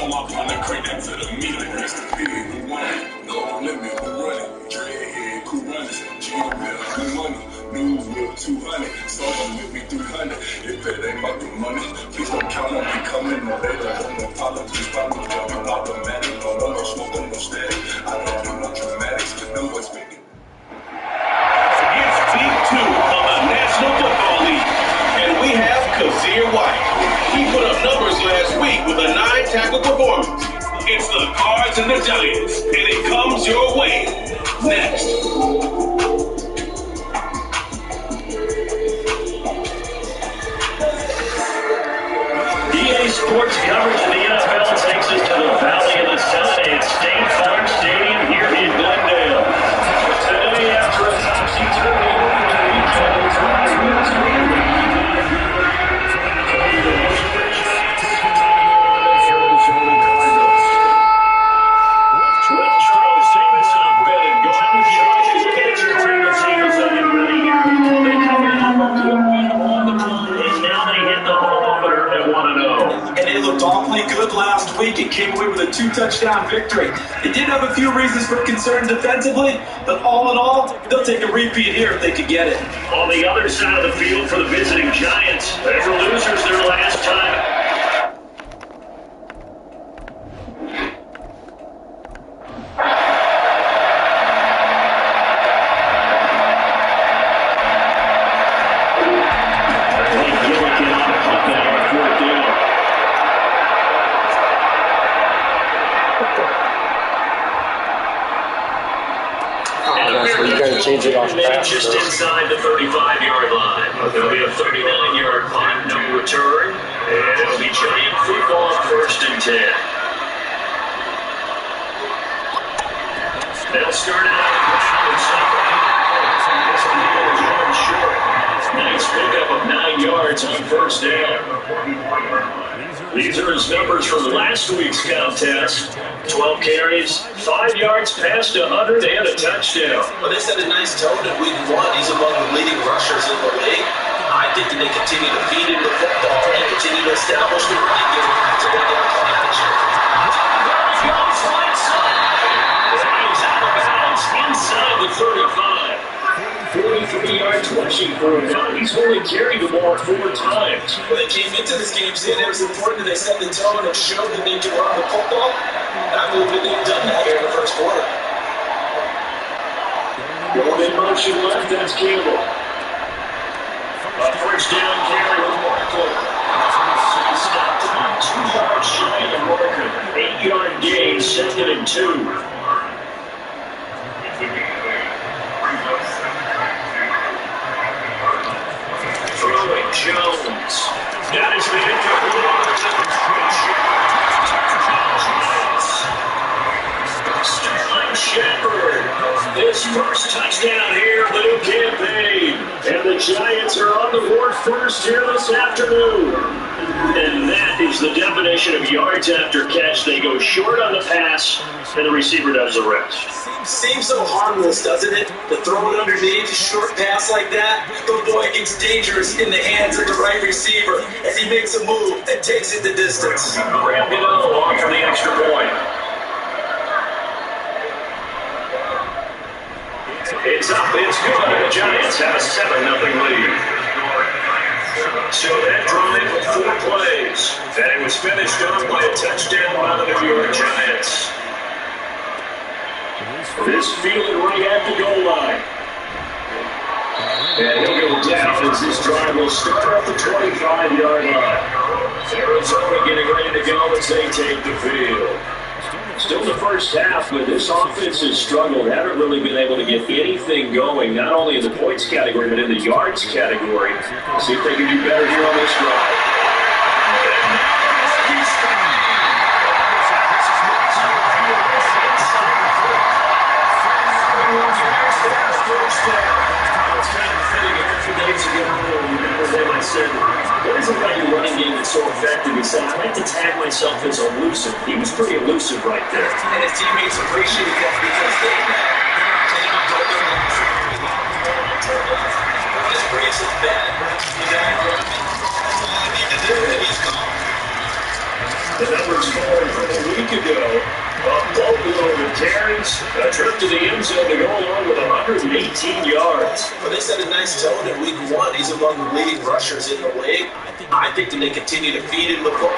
on my partner, crank that to the meter. Mr. Big, who won it? No limit, who run it? Dreadhead, who runners? G-Bill, who money? New Wheel 200, Soldier with me 300. If it ain't about the money, please don't count on me coming. No, they don't want no apologies, follow me, I'm automatic. Don't want no smoke, on no static. I don't do no dramatics, them boys make it. It's week 2 of the National Football League, and we have Kazir White. He put up numbers last week with a 9-tackle performance. It's the Cards and the Giants, and it comes your way next. EA Sports coverage of the NFL takes us to the Valley of the Sun at State Farm Stadium here in Glendale. Today, after a topsy-turvy good last week and came away with a 2-touchdown victory. They did have a few reasons for concern defensively, but all in all, they'll take a repeat here if they could get it. On the other side of the field for the visiting Giants, they were losers their last time. Change it off fast. Just inside the 35-yard line. There'll be a 39-yard punt, no return, and it'll be Giant football 1st and 10. They'll start it out short. Nice pickup of 9 yards on 1st down. These are his numbers from last week's contest. 12 carries, 5 yards past 100, and a touchdown. Well, they set a nice tone in week 1. He's among the leading rushers in the league. I think that they continue to feed him the football and continue to establish the running game to make it a play action. Goes right side. He's out of bounds inside the 35. 43-yard touching for him. Now he's only carried the ball 4 times. When they came into this game, saying it was important that they set the tone and showed that they can run the football. I believe that they've done that here in the 1st quarter. Going in motion left, that's Campbell. A 1st down carry with Markle. Stopped about 2 yards shy of Markle. 8-yard gain, 2nd and 2. Throwing Jones. That is the Sterling Shepard. His 1st touchdown here of the new campaign. And the Giants are on the board 1st here this afternoon. And that is the definition of yards after catch. They go short on the pass, and the receiver does the rest. Seems so harmless, doesn't it? To throw it underneath, a short pass like that. But boy, it gets dangerous in the hands of the right receiver as he makes a move and takes it the distance. Rampido on for the extra point. It's up, it's good. The Giants have a 7-0 lead. So that drive with 4 plays, and it was finished off by a touchdown by the New York Giants. This fielded right at the goal line. And he'll go down as this drive will start at the 25-yard line. Arizona getting ready to go as they take the field. Still the 1st half, but this offense has struggled. Haven't really been able to get anything going, not only in the points category, but in the yards category. See if they can do better here on this drive. I said, what is it about your running game that's so effective? He said, I like to tag myself as elusive. He was pretty elusive right there. And his teammates appreciate that because they his brace is bad. That's all I need to do, and he's gone. The numbers falling from a week ago. Buffalo with carries, a trip to the end zone to go along with 118 yards. Well, they set a nice tone in week 1. He's among the leading rushers in the league. I think that they continue to feed him the football.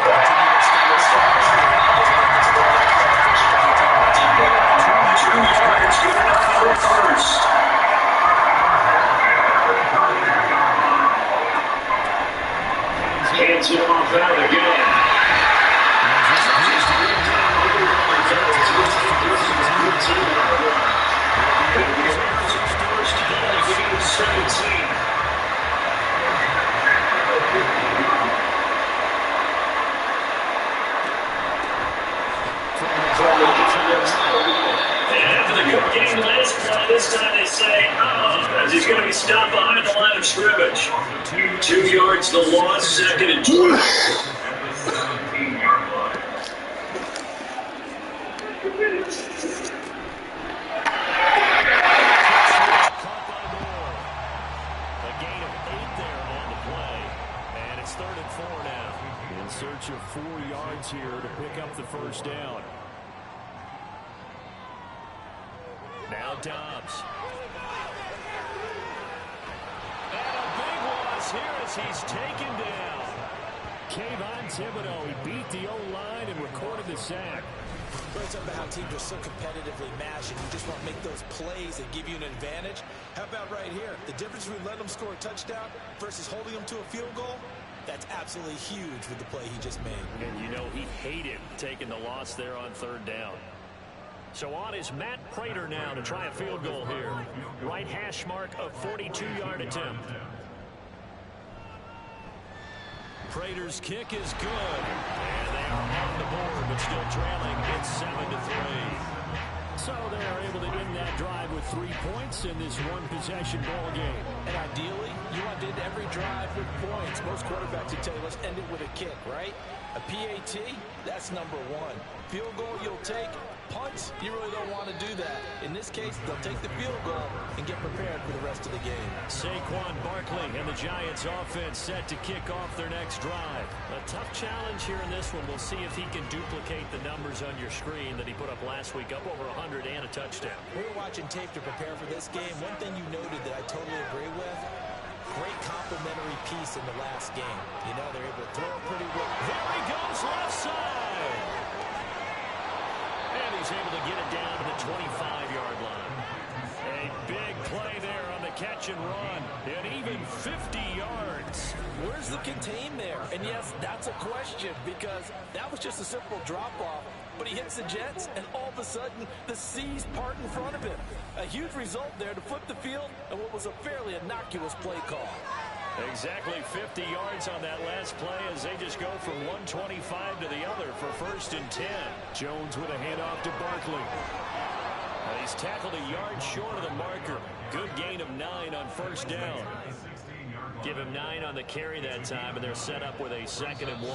First. Hands him off out again. This time they say, as he's going to be stopped behind the line of scrimmage. 2 yards the loss, second and 20. A gain of 8 there on the play. And it's 3rd and 4 now. In search of 4 yards here to pick up the first down. Now Dobbs. And a big loss here as he's taken down. Kayvon Thibodeau, he beat the O-line and recorded the sack. We're talking about how teams are so competitively matched and you just want to make those plays that give you an advantage. How about right here? The difference between letting them score a touchdown versus holding them to a field goal, that's absolutely huge with the play he just made. And you know he hated taking the loss there on 3rd down. So on is Matt Prater now to try a field goal here. Right hash mark of 42-yard attempt. Prater's kick is good. And they are on the board, but still trailing. It's 7-3. So they are able to end that drive with 3 points in this one-possession ball game. And ideally, you want to end every drive with points. Most quarterbacks would tell you, let's end it with a kick, right? A PAT, that's number 1. Field goal you'll take. Punts, you really don't want to do that. In this case, they'll take the field goal and get prepared for the rest of the game. Saquon Barkley and the Giants offense set to kick off their next drive. A tough challenge here in this one. We'll see if he can duplicate the numbers on your screen that he put up last week, up over 100 and a touchdown. We were watching tape to prepare for this game. One thing you noted that I totally agree with, great complimentary piece in the last game. You know, they're able to throw it pretty well. There he goes, left side. And he's able to get it down to the 25-yard line. A big play there on the catch and run. And even 50 yards. Where's the contain there? And yes, that's a question because that was just a simple drop-off. But he hits the Jets, and all of a sudden, the seas part in front of him. A huge result there to flip the field and what was a fairly innocuous play call. Exactly 50 yards on that last play as they just go from 125 to the other for 1st and 10. Jones with a handoff to Barkley. He's tackled a yard short of the marker. Good gain of 9 on 1st down. Give him 9 on the carry that time, and they're set up with a 2nd and 1.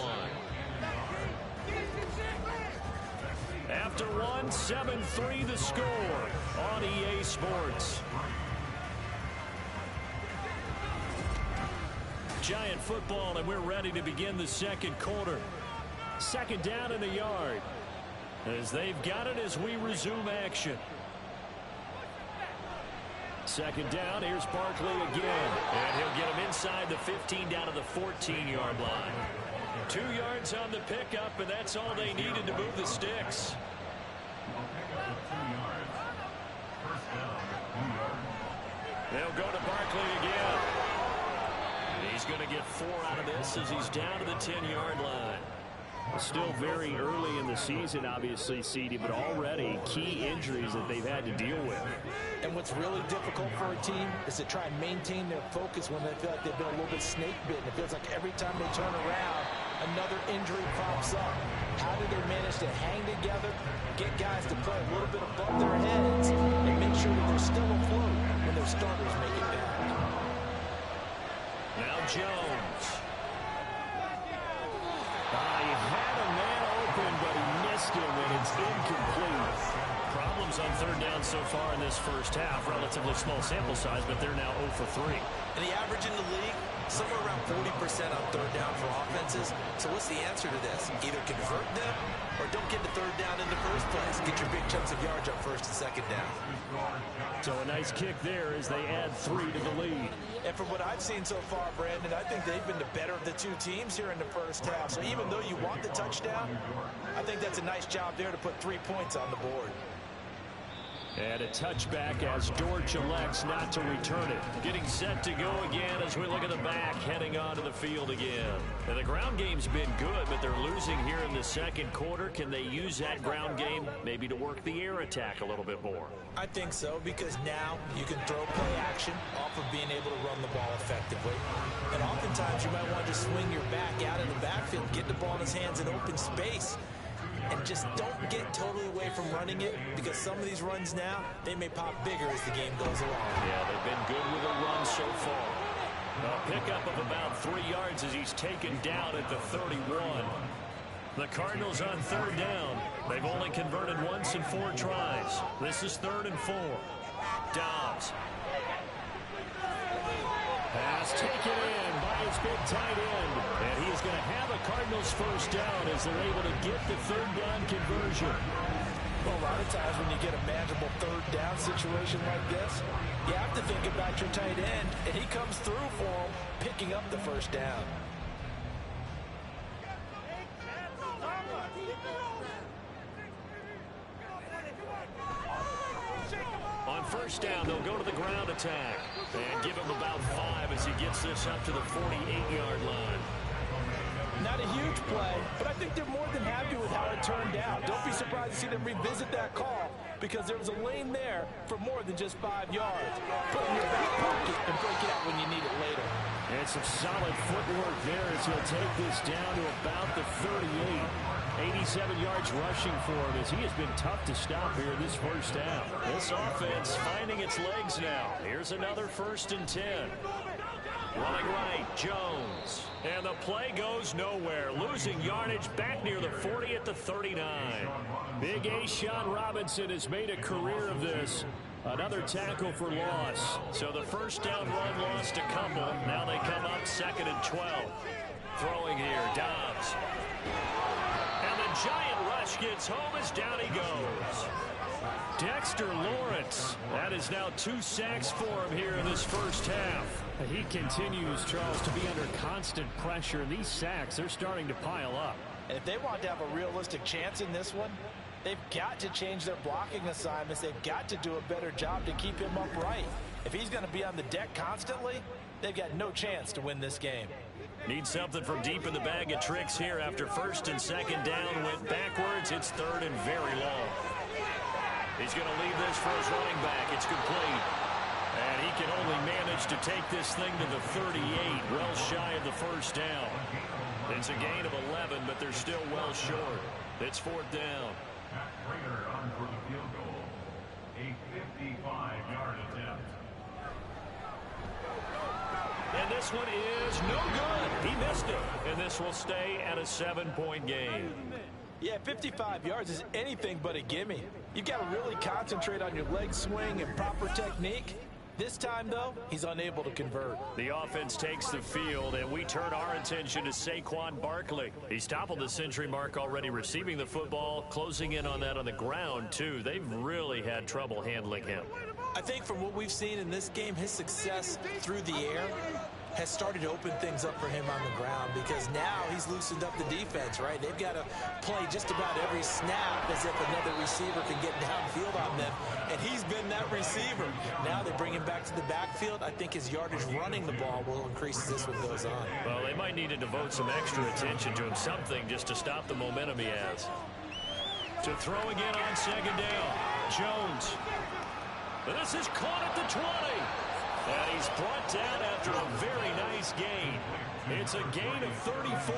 After 1, 7-3 the score on EA Sports. Giant football, and we're ready to begin the 2nd quarter. 2nd down in the yard. As they've got it as we resume action. 2nd down, here's Barkley again. And he'll get him inside the 15 down to the 14-yard line. 2 yards on the pickup, and that's all they needed to move the sticks. They'll go to Barkley again. He's going to get 4 out of this as he's down to the 10-yard line. Still very early in the season, obviously, CD, but already key injuries that they've had to deal with. And what's really difficult for a team is to try and maintain their focus when they feel like they've been a little bit snake-bitten. It feels like every time they turn around, another injury pops up. How do they manage to hang together, get guys to play a little bit above their heads, and make sure that they're still afloat when their starters make it back? Now Jones. He had a man open, but he missed him, and it's incomplete. Problems on 3rd down so far in this 1st half. Relatively small sample size, but they're now 0 for 3. And the average in the league, somewhere around 40% on third down for offenses. So what's the answer to this? Either convert them or don't get the third down in the first place. Get your big chunks of yards on first and second down. So a nice kick there as they add 3 to the lead. And from what I've seen so far, Brandon, I think they've been the better of the two teams here in the first half. So even though you want the touchdown, I think that's a nice job there to put 3 points on the board. And a touchback as George elects not to return it. Getting set to go again as we look at the back, heading onto the field again. And the ground game's been good, but they're losing here in the second quarter. Can they use that ground game maybe to work the air attack a little bit more? I think so, because now you can throw play action off of being able to run the ball effectively. And oftentimes you might want to just swing your back out of the backfield, get the ball in his hands in open space. And just don't get totally away from running it, because some of these runs now, they may pop bigger as the game goes along. Yeah, they've been good with a run so far. A pickup of about 3 yards as he's taken down at the 31. The Cardinals on third down. They've only converted once in 4 tries. This is 3rd and 4. Dobbs. Pass taken in by his big tight end. And he is going to have a Cardinals first down as they're able to get the third down conversion. Well, a lot of times when you get a manageable third down situation like this, you have to think about your tight end, and he comes through for him, picking up the first down. On first down, they'll go to the ground attack and give him about 5 as he gets this up to the 48-yard line. Not a huge play, but I think they're more than happy with how it turned out. Don't be surprised to see them revisit that call, because there was a lane there for more than just 5 yards. Put it in your back pocket and break it out when you need it later. And some solid footwork there as he'll take this down to about the 38. 87 yards rushing for him as he has been tough to stop here in this first half. This offense finding its legs now. Here's another 1st and 10. Running right, Jones. And the play goes nowhere. Losing yardage back near the 40 at the 39. Big A. Sean Robinson has made a career of this. Another tackle for loss. So the first down run lost a couple. Now they come up 2nd and 12. Throwing here, Dobbs. And the giant rush gets home as down he goes. Dexter Lawrence. That is now 2 sacks for him here in this first half. He continues, Charles, to be under constant pressure. These sacks, they're starting to pile up. And if they want to have a realistic chance in this one, they've got to change their blocking assignments. They've got to do a better job to keep him upright. If he's going to be on the deck constantly, they've got no chance to win this game. Need something from deep in the bag of tricks here after 1st and 2nd down. Went backwards. It's 3rd and very long. He's going to leave this for his running back. It's complete. And he can only manage to take this thing to the 38, well shy of the first down. It's a gain of 11, but they're still well short. It's 4th down. Prater on for the field goal. A 55-yard attempt. And this one is no good. He missed it. And this will stay at a 7-point game. Yeah, 55 yards is anything but a gimme. You've got to really concentrate on your leg swing and proper technique. This time, though, he's unable to convert. The offense takes the field, and we turn our attention to Saquon Barkley. He's toppled the century mark already receiving the football, closing in on that on the ground, too. They've really had trouble handling him. I think from what we've seen in this game, his success through the air has started to open things up for him on the ground, because now he's loosened up the defense, right? They've got to play just about every snap as if another receiver can get downfield on them, and he's been that receiver. Now they bring him back to the backfield. I think his yardage running the ball will increase as this one goes on. Well, they might need to devote some extra attention to him, something just to stop the momentum he has. To throw again on 2nd down, Jones. But this is caught at the 20. And he's brought down after a very nice gain. It's a gain of 34.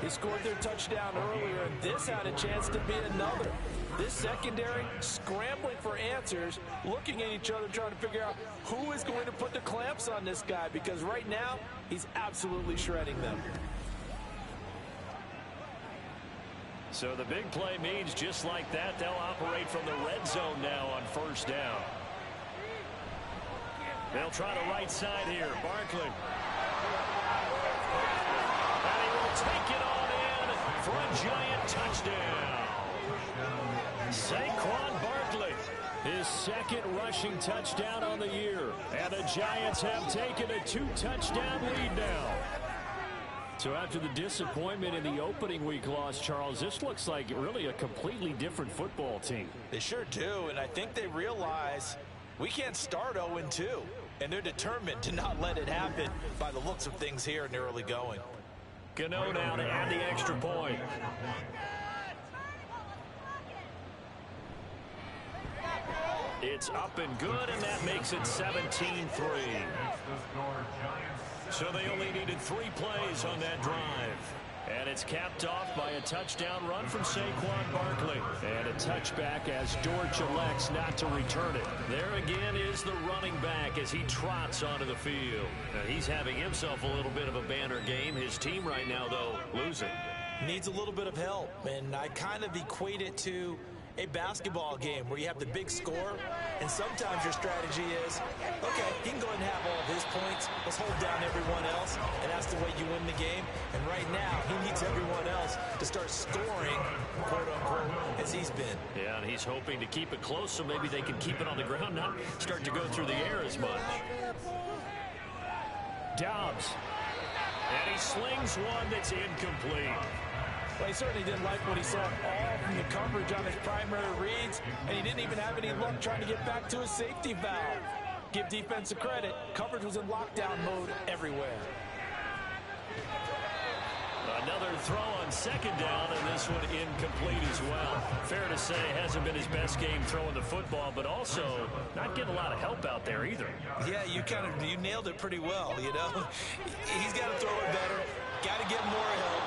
He scored their touchdown earlier, and this had a chance to be another. This secondary scrambling for answers, looking at each other, trying to figure out who is going to put the clamps on this guy, because right now he's absolutely shredding them. So the big play means just like that, they'll operate from the red zone now on 1st down. They'll try the right side here. Barkley. take it on in for a giant touchdown. Saquon Barkley, his second rushing touchdown on the year. And the Giants have taken a 2-touchdown lead now. So after the disappointment in the opening week loss, Charles, this looks like really a completely different football team. They sure do, and I think they realize we can't start 0-2, and they're determined to not let it happen by the looks of things here in the early going. Gano now to add the extra point. It's up and good, and that makes it 17-3. So they only needed 3 plays on that drive. And it's capped off by a touchdown run from Saquon Barkley. And a touchback as Dortch elects not to return it. There again is the running back as he trots onto the field. Now he's having himself a little bit of a banner game. His team right now, though, losing. Needs a little bit of help, and I kind of equate it to a basketball game where you have the big score, and sometimes your strategy is, okay, he can go ahead and have all of his points. Let's hold down everyone else, and that's the way you win the game. And right now, he needs everyone else to start scoring, quote-unquote, as he's been. Yeah, and he's hoping to keep it close so maybe they can keep it on the ground, not start to go through the air as much. Dobbs. And he slings one that's incomplete. Well, he certainly didn't like what he saw all from the coverage on his primary reads, and he didn't even have any luck trying to get back to his safety valve. Give defense a credit. Coverage was in lockdown mode everywhere. Another throw on second down, and this one incomplete as well. Fair to say, hasn't been his best game throwing the football, but also not getting a lot of help out there either. Yeah, you nailed it pretty well, you know. He's got to throw it better, got to get more help.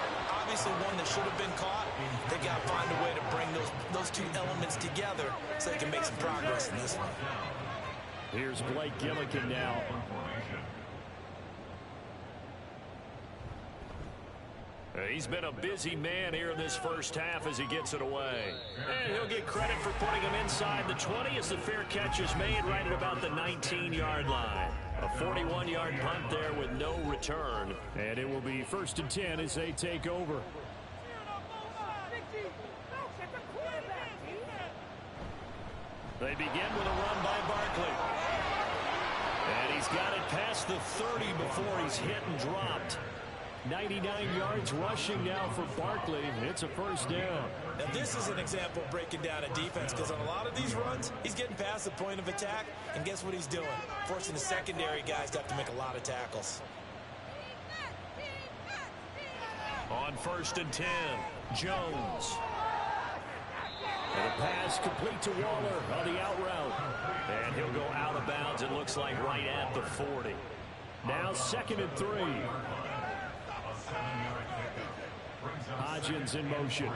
Obviously one that should have been caught. They got to find a way to bring those two elements together so they can make some progress in this one. Here's Blake Gillikin now. He's been a busy man here in this first half as he gets it away. And he'll get credit for putting him inside the 20 as the fair catch is made right at about the 19-yard line. A 41-yard punt there with no return. And it will be 1st and 10 as they take over. They begin with a run by Barkley. And he's got it past the 30 before he's hit and dropped. 99 yards rushing now for Barkley. It's a first down. Now this is an example of breaking down a defense, because on a lot of these runs, he's getting past the point of attack, and guess what he's doing? Forcing the secondary guys to have to make a lot of tackles. On 1st and 10, Jones. And a pass complete to Waller on the out route. And he'll go out of bounds, it looks like right at the 40. Now 2nd and 3. Hodgins in motion.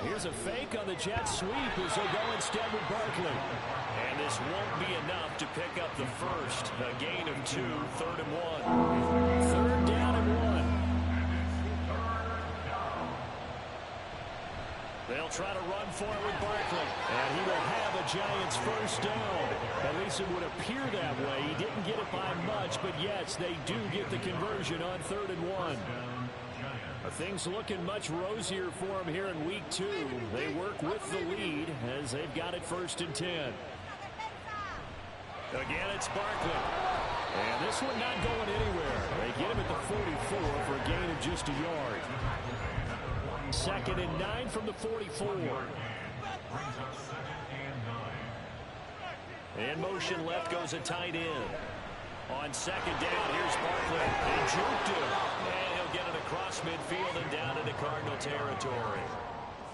Here's a fake on the jet sweep as they go instead with Barkley. And this won't be enough to pick up the first. A gain of 2, 3rd and 1. 3rd down and 1. They'll try to run for it with Barkley. And he will have a Giants first down. At least it would appear that way. He didn't get it by much, but yes, they do get the conversion on 3rd and 1. Things looking much rosier for him here in week 2. They work with the lead as they've got it 1st and 10. Again, it's Barkley. And this one not going anywhere. They get him at the 44 for a gain of just a yard. 2nd and 9 from the 44. In motion left goes a tight end. On 2nd down, here's Barkley. He juked him. And he'll get it across midfield and down into Cardinal territory.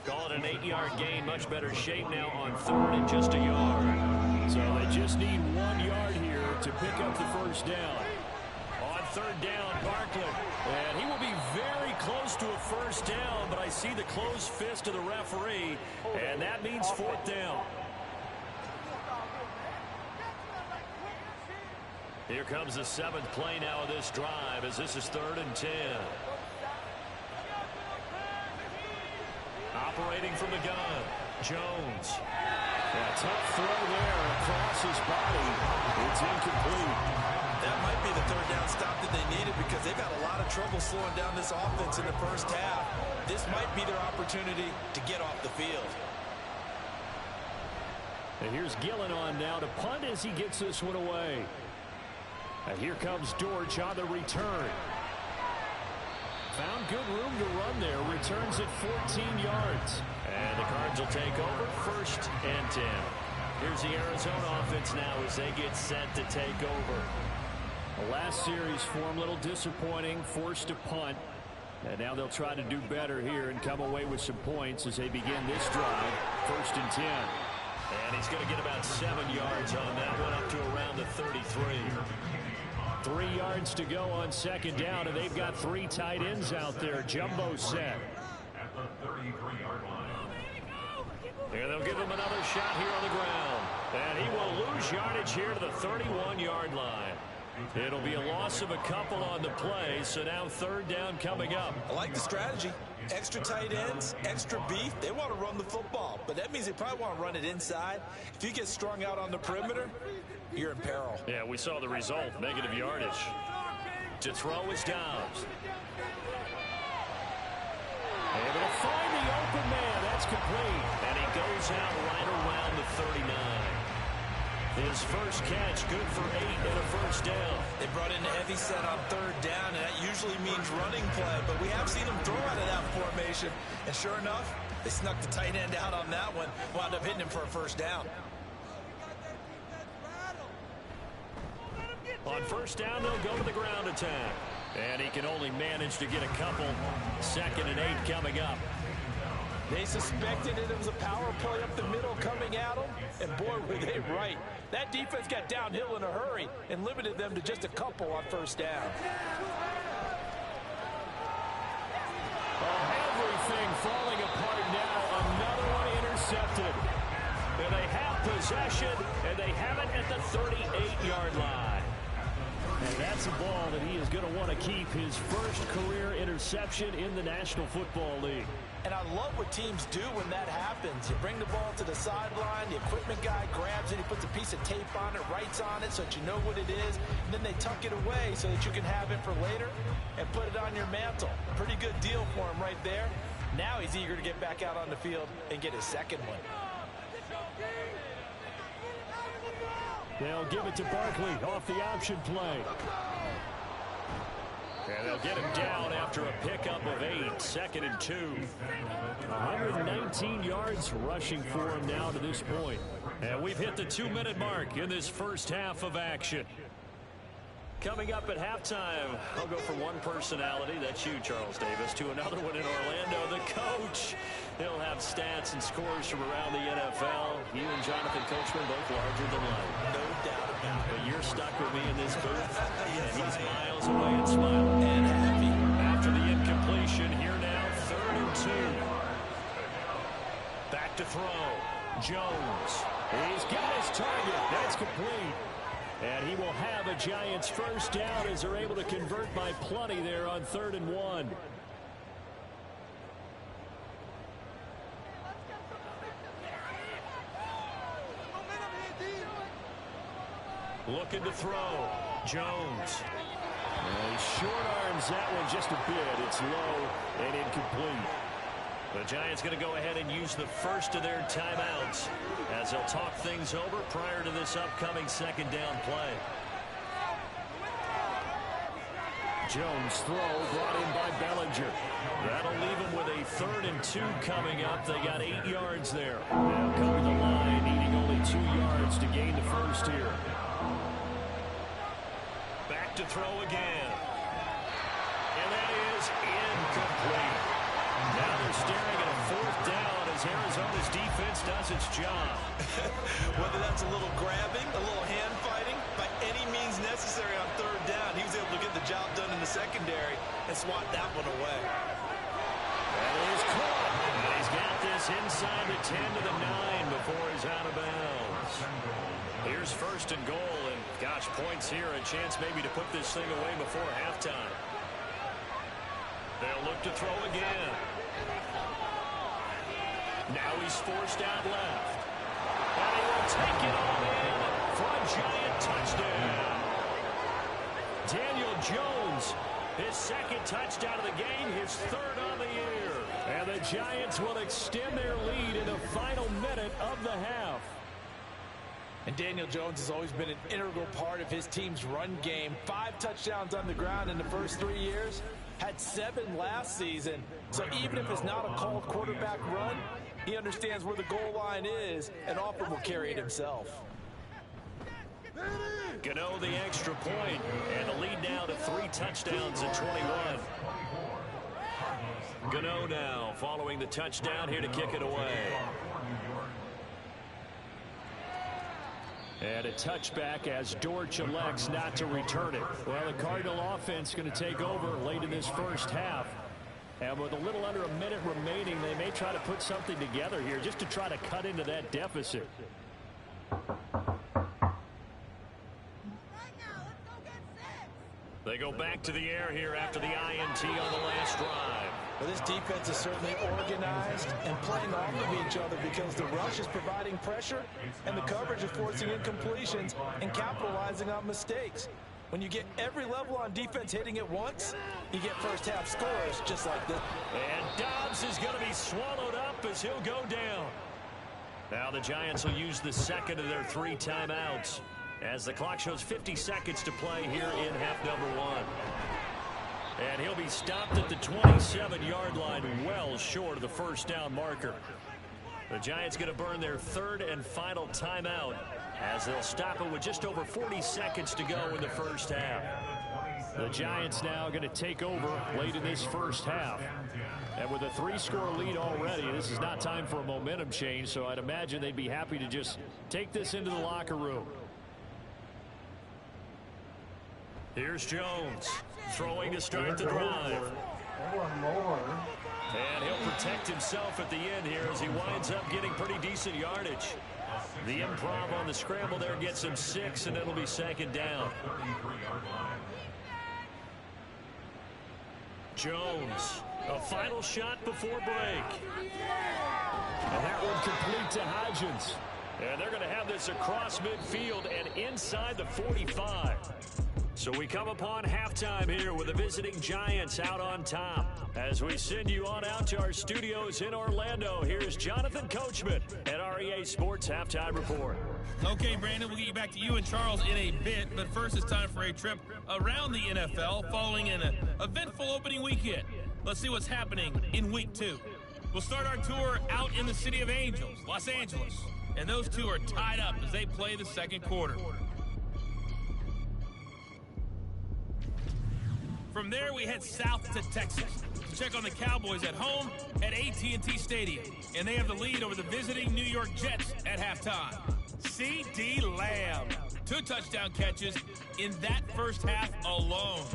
Call it an 8-yard gain. Much better shape now on 3rd and just a yard. So they just need 1 yard here to pick up the first down. On 3rd down, Barkley. And he will be very close to a first down, but I see the closed fist of the referee, and that means 4th down. Here comes the 7th play now of this drive as this is 3rd and 10. Operating from the gun, Jones. A tough throw there across his body. It's incomplete. that might be the third down stop that they needed because they've had a lot of trouble slowing down this offense in the first half. This might be their opportunity to get off the field. And here's Gillen on now to punt as he gets this one away. And here comes Dortch on the return. Found good room to run there. Returns at 14 yards. And the Cards will take over 1st and 10. Here's the Arizona offense now as they get set to take over. The last series for them a little disappointing. Forced to punt. And now they'll try to do better here and come away with some points as they begin this drive. 1st and 10. And he's going to get about 7 yards on that one up to around the 33. 3 yards to go on 2nd down, and they've got 3 tight ends out there. Jumbo set. At the 33-yard line. And they'll give him another shot here on the ground. And he will lose yardage here to the 31-yard line. It'll be a loss of a couple on the play, so now 3rd down coming up. I like the strategy. Extra tight ends, extra beef. They want to run the football, but that means they probably want to run it inside. If you get strung out on the perimeter, you're in peril. Yeah, we saw the result, negative yardage. To throw is Downs. Able to find the open man. That's complete. And he goes out right around the 39. His first catch, good for 8 and a 1st down. They brought in a heavy set on 3rd down, and that usually means running play, but we have seen them throw out of that formation. And sure enough, they snuck the tight end out on that one, wound up hitting him for a 1st down. On 1st down, they'll go to the ground attack. And he can only manage to get a couple. 2nd and 8 coming up. They suspected it was a power play up the middle coming at them, and boy, were they right. That defense got downhill in a hurry and limited them to just a couple on 1st down. Everything falling apart now. Another one intercepted. And they have possession, and they have it at the 38-yard line. And that's a ball that he is going to want to keep, his first career interception in the National Football League. And I love what teams do when that happens. You bring the ball to the sideline, the equipment guy grabs it, he puts a piece of tape on it, writes on it so that you know what it is, and then they tuck it away so that you can have it for later and put it on your mantle. Pretty good deal for him right there. Now he's eager to get back out on the field and get his 2nd one. They'll give it to Barkley off the option play. And they'll get him down after a pickup of 8, 2nd and 2. 119 yards rushing for him now to this point. And we've hit the 2-minute mark in this first half of action. Coming up at halftime, I'll go from one personality, that's you, Charles Davis, to another one in Orlando, the coach. He'll have stats and scores from around the NFL. You and Jonathan Coachman both larger than life. No doubt about it. But you're stuck with me in this booth, and he's miles away and smiling. And happy. After the incompletion, here now, 3rd and 2. Back to throw. Jones. He's got his target. That's complete. And he will have a Giants 1st down as they're able to convert by plenty there on 3rd and 1. Looking to throw. Jones. And he short arms that one just a bit. It's low and incomplete. The Giants going to go ahead and use the first of their timeouts as they'll talk things over prior to this upcoming 2nd down play. Jones throw brought in by Bellinger. That'll leave them with a 3rd and 2 coming up. They got 8 yards there. Now cover the line, needing only 2 yards to gain the first here. Back to throw again. And that is incomplete. Now they're staring at a 4th down as Arizona's defense does its job. Whether that's a little grabbing, a little hand fighting, by any means necessary on 3rd down, he was able to get the job done in the secondary and swat that one away. That is caught. And he's got this inside the 10 to the 9 before he's out of bounds. Here's 1st and goal, and gosh, points here, a chance maybe to put this thing away before halftime. They'll look to throw again. Now he's forced out left. And he will take it all in for a Giant touchdown. Daniel Jones, his second touchdown of the game, his third on the year. And the Giants will extend their lead in the final minute of the half. And Daniel Jones has always been an integral part of his team's run game. 5 touchdowns on the ground in the first 3 years. Had 7 last season. So even if it's not a called quarterback run, he understands where the goal line is and often will carry it himself. Gano the extra point, and the lead now to 3 touchdowns at 21. Gano now following the touchdown here to kick it away. And a touchback as Dortch elects not to return it. Well, the Cardinal offense going to take over late in this first half. And with a little under a minute remaining, they may try to put something together here just to try to cut into that deficit. They go back to the air here after the INT on the last drive. Well, this defense is certainly organized and playing off of each other because the rush is providing pressure and the coverage is forcing incompletions and capitalizing on mistakes. When you get every level on defense hitting at once, you get first half scores just like this. And Dobbs is going to be swallowed up as he'll go down. Now the Giants will use the second of their 3 timeouts as the clock shows 50 seconds to play here in half number 1. And he'll be stopped at the 27-yard line, well short of the first down marker. The Giants going to burn their 3rd and final timeout as they'll stop it with just over 40 seconds to go in the first half. The Giants now going to take over late in this first half. And with a 3-score lead already, this is not time for a momentum change, so I'd imagine they'd be happy to just take this into the locker room. Here's Jones throwing to start the drive. And he'll protect himself at the end here as he winds up getting pretty decent yardage. The improv on the scramble there gets him 6, and it'll be 2nd down. Jones, a final shot before break. And that one complete to Hodgins. And they're going to have this across midfield and inside the 45. So we come upon halftime here with the visiting Giants out on top. As we send you on out to our studios in Orlando, here's Jonathan Coachman at REA Sports Halftime Report. Okay, Brandon, we'll get you back to you and Charles in a bit, but first it's time for a trip around the NFL following an eventful opening weekend. Let's see what's happening in Week 2. We'll start our tour out in the City of Angels, Los Angeles, and those two are tied up as they play the second quarter. From there, we head south to Texas to check on the Cowboys at home at AT&T Stadium. And they have the lead over the visiting New York Jets at halftime. C.D. Lamb, 2 touchdown catches in that first half alone.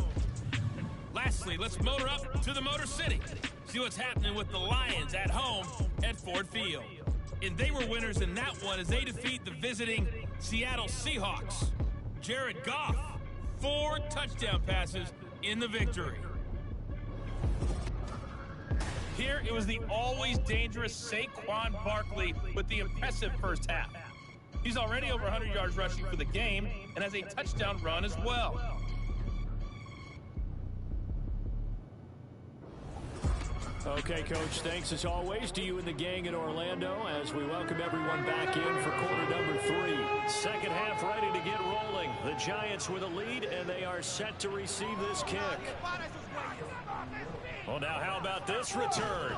Lastly, let's motor up to the Motor City. See what's happening with the Lions at home at Ford Field. And they were winners in that one as they defeat the visiting Seattle Seahawks. Jared Goff, 4 touchdown passes in the victory. Here, it was the always dangerous Saquon Barkley with the impressive first half. He's already over 100 yards rushing for the game and has a touchdown run as well. Okay, Coach, thanks as always to you and the gang in Orlando as we welcome everyone back in for quarter number 3. Second half ready to get rolling. The Giants with a lead, and they are set to receive this kick. Well, now how about this return?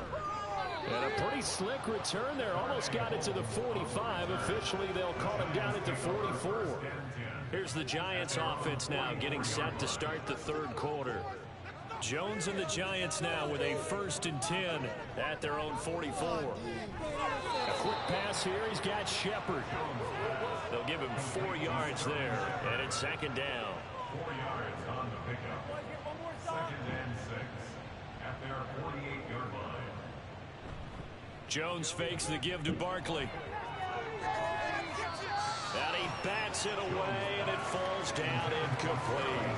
And a pretty slick return there. Almost got it to the 45. Officially, they'll call him down at the 44. Here's the Giants offense now getting set to start the third quarter. Jones and the Giants now with a 1st and 10 at their own 44. A quick pass here. He's got Shepard. They'll give him 4 yards there, and it's 2nd down. 4 yards on the pickup. 2nd and 6 at their 48-yard line. Jones fakes the give to Barkley. And he bats it away, and it falls down incomplete.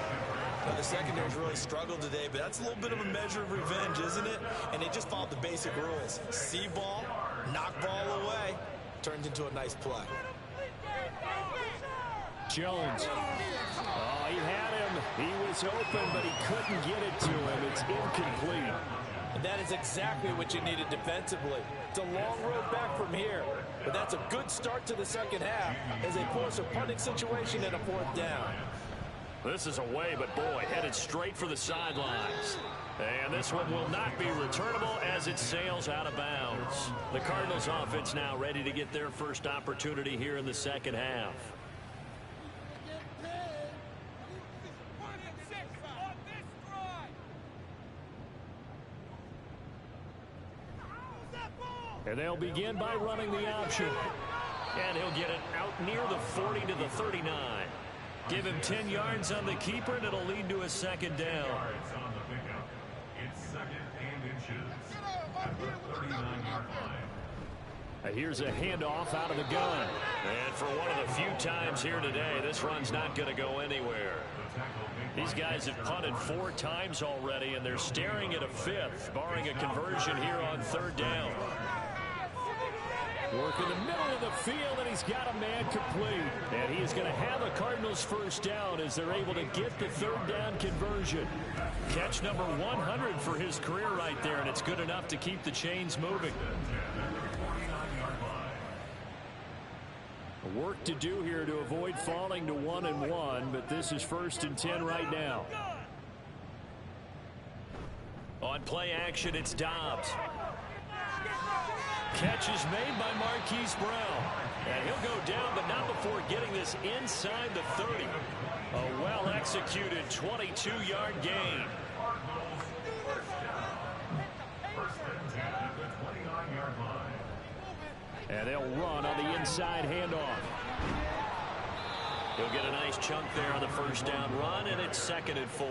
Now, the secondary's really struggled today, but that's a little bit of a measure of revenge, isn't it? And they just followed the basic rules. See ball, knock ball away, turns into a nice play. Jones. Oh, he had him. He was open, but he couldn't get it to him. It's incomplete. And that is exactly what you needed defensively. It's a long road back from here, but that's a good start to the second half as they force a punting situation and a fourth down. This is away, but boy, headed straight for the sidelines. And this one will not be returnable as it sails out of bounds. The Cardinals offense now ready to get their first opportunity here in the second half. And they'll begin by running the option. And he'll get it out near the 40 to the 39. Give him 10 yards on the keeper, and it'll lead to a second down. It's second and inches at the 39-yard line. Here's a handoff out of the gun. And for one of the few times here today, this run's not going to go anywhere. These guys have punted 4 times already, and they're staring at a 5th, barring a conversion here on third down. Work in the middle of the field, and he's got a man complete. And he is going to have a Cardinals first down as they're able to get the third down conversion. Catch number 100 for his career right there, and it's good enough to keep the chains moving. Work to do here to avoid falling to 1-1, but this is 1st and 10 right now. On play action, it's Dobbs. Catch is made by Marquise Brown. And he'll go down, but not before getting this inside the 30. A well-executed 22-yard gain. And they'll run on the inside handoff. He'll get a nice chunk there on the first down run, and it's 2nd and 4.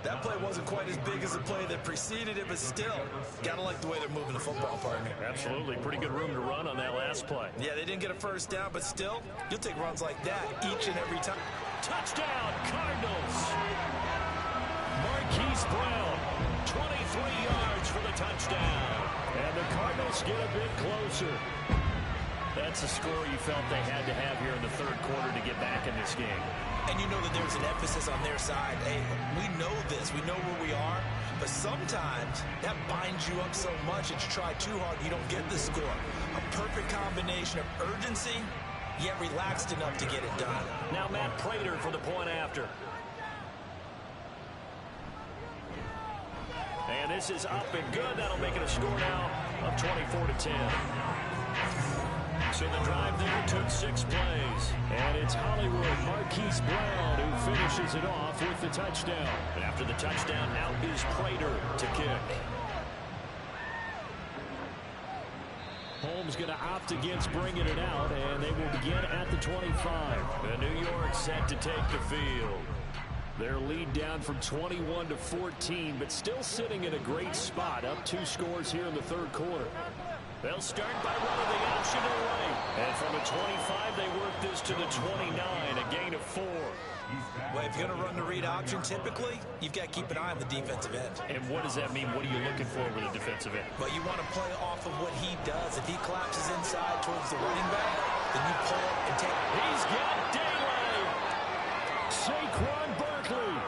That play wasn't quite as big as the play that preceded it, but still, gotta like the way they're moving the football, partner. Absolutely. Pretty good room to run on that last play. Yeah, they didn't get a first down, but still, you'll take runs like that each and every time. Touchdown, Cardinals! Marquise Brown, 23 yards for the touchdown. And the Cardinals get a bit closer. That's a score you felt they had to have here in the third quarter to get back in this game. And you know that there's an emphasis on their side. Hey, we know this. We know where we are. But sometimes that binds you up so much that you try too hard, you don't get the score. A perfect combination of urgency, yet relaxed enough to get it done. Now Matt Prater for the point after. And this is up and good. That'll make it a score now of 24-10. So the drive there took 6 plays. And it's Hollywood Marquise Brown who finishes it off with the touchdown. And after the touchdown, out is Prater to kick. Holmes going to opt against bringing it out, and they will begin at the 25. And New York set to take the field. Their lead down from 21 to 14, but still sitting in a great spot, up 2 scores here in the third quarter. They'll start by running the option away. And from a 25, they work this to the 29, a gain of 4. Well, if you're going to run the read option, typically, you've got to keep an eye on the defensive end. And what does that mean? What are you looking for with a defensive end? Well, you want to play off of what he does. If he collapses inside towards the running back, then you pull it and take it. He's got daylight. Saquon Barkley.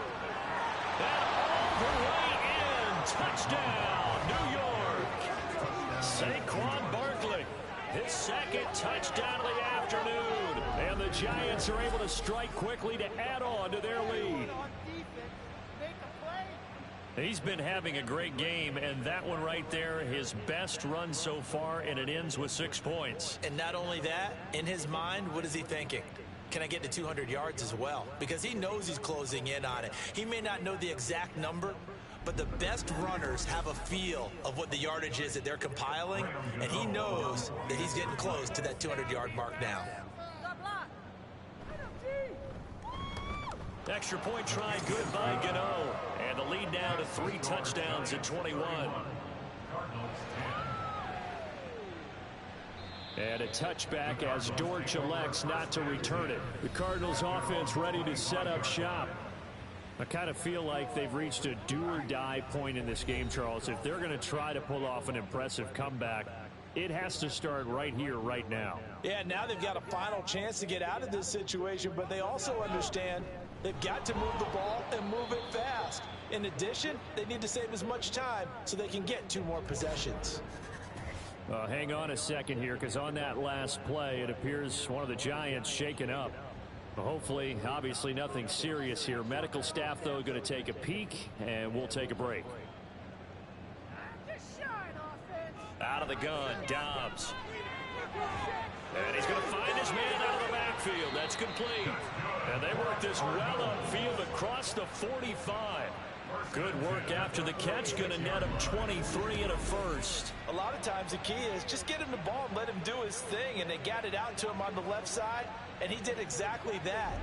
And all the way in. Touchdown, New York. Saquon Barkley. His second touchdown of the afternoon. And the Giants are able to strike quickly to add on to their lead. He's been having a great game, and that one right there, his best run so far, and it ends with 6 points. And not only that, in his mind, what is he thinking? Can I get to 200 yards as well? Because he knows he's closing in on it. He may not know the exact number, but the best runners have a feel of what the yardage is that they're compiling, and he knows that he's getting close to that 200-yard mark now. Extra point try good by Gano. And the lead now to 3 touchdowns at 21. And a touchback as Dortch elects not to return it. The Cardinals offense ready to set up shop. I kind of feel like they've reached a do-or-die point in this game, Charles. If they're going to try to pull off an impressive comeback, it has to start right here, right now. Yeah, now they've got a final chance to get out of this situation, but they also understand they've got to move the ball and move it fast. In addition, they need to save as much time so they can get 2 more possessions. Hang on a second here, because on that last play, it appears one of the Giants shaken up. Hopefully, obviously nothing serious here. Medical staff, though, going to take a peek, and we'll take a break. Out of the gun, Dobbs. And he's going to find his man out of the backfield. That's complete. And they work this well upfield across the 45. Good work after the catch. Going to net him 23 and a first. A lot of times the key is just get him the ball and let him do his thing. And they got it out to him on the left side, and he did exactly that.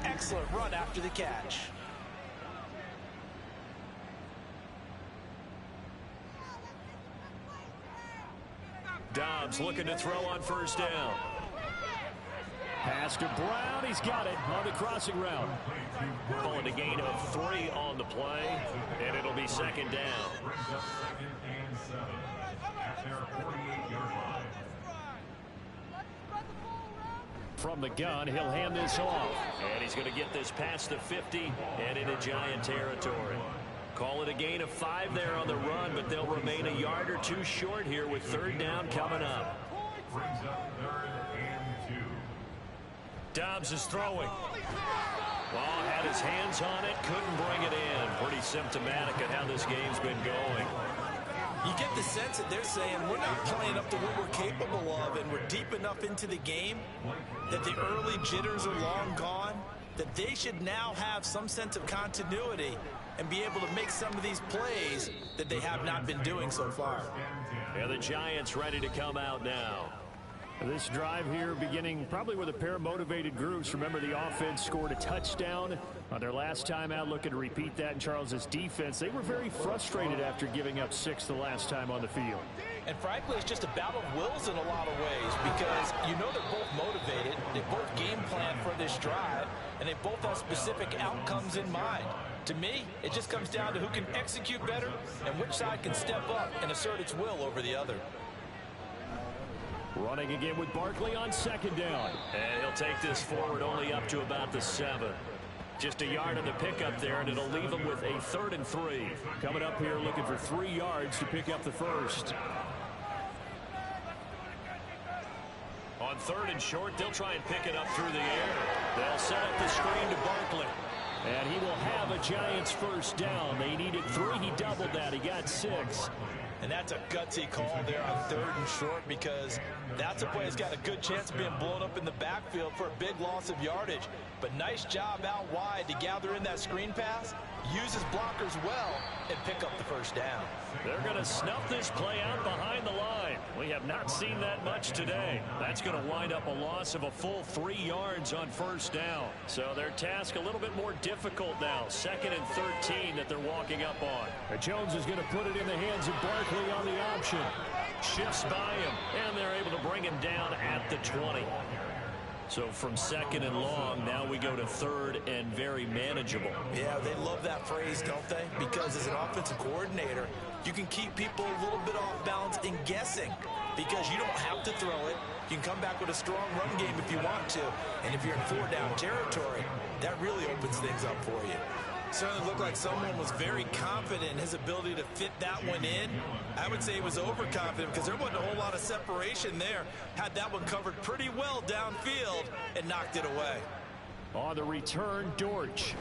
Excellent run after the catch. Dobbs looking to throw on first down. Pass to Brown. He's got it on the crossing route. Calling a gain of 3 on the play, and it'll be second down. Second and 7 at their 48-yard line. From the gun, he'll hand this off. And he's going to get this past the 50 and into Giant territory. Call it a gain of 5 there on the run, but they'll remain a yard or 2 short here with third down coming up. Brings up 3rd and 2. Dobbs is throwing. Ball had his hands on it, couldn't bring it in. Pretty symptomatic of how this game's been going. You get the sense that they're saying we're not playing up to what we're capable of, and we're deep enough into the game that the early jitters are long gone, that they should now have some sense of continuity and be able to make some of these plays that they have not been doing so far. Yeah, the Giants ready to come out now. This drive here beginning probably with a pair of motivated groups. Remember, the offense scored a touchdown on their last time out. Looking to repeat that in Charles's defense. They were very frustrated after giving up 6 the last time on the field. And frankly, it's just a battle of wills in a lot of ways, because you know they're both motivated, they both game plan for this drive, and they both have specific outcomes in mind. To me, it just comes down to who can execute better and which side can step up and assert its will over the other. Running again with Barkley on second down. And he'll take this forward only up to about the 7. Just a yard on the pickup there, and it'll leave him with a 3rd and 3. Coming up here looking for 3 yards to pick up the first. On 3rd and short, they'll try and pick it up through the air. They'll set up the screen to Barkley. And he will have a Giants first down. They needed 3. He doubled that. He got 6. And that's a gutsy call there on 3rd and short, because that's a play that's got a good chance of being blown up in the backfield for a big loss of yardage. But nice job out wide to gather in that screen pass, use his blockers well, and pick up the first down. They're going to snuff this play out behind the line. We have not seen that much today. That's going to wind up a loss of a full 3 yards on first down. So their task a little bit more difficult now. 2nd and 13 that they're walking up on. Jones is going to put it in the hands of Barkley on the option. Shifts by him, and they're able to bring him down at the 20. So from 2nd and long, now we go to 3rd and very manageable. Yeah, they love that phrase, don't they? Because as an offensive coordinator, you can keep people a little bit off balance and guessing, because you don't have to throw it. You can come back with a strong run game if you want to. And if you're in 4-down territory, that really opens things up for you. Certainly looked like someone was very confident in his ability to fit that one in. I would say he was overconfident, because there wasn't a whole lot of separation there. Had that one covered pretty well downfield and knocked it away. On the return, Dortch.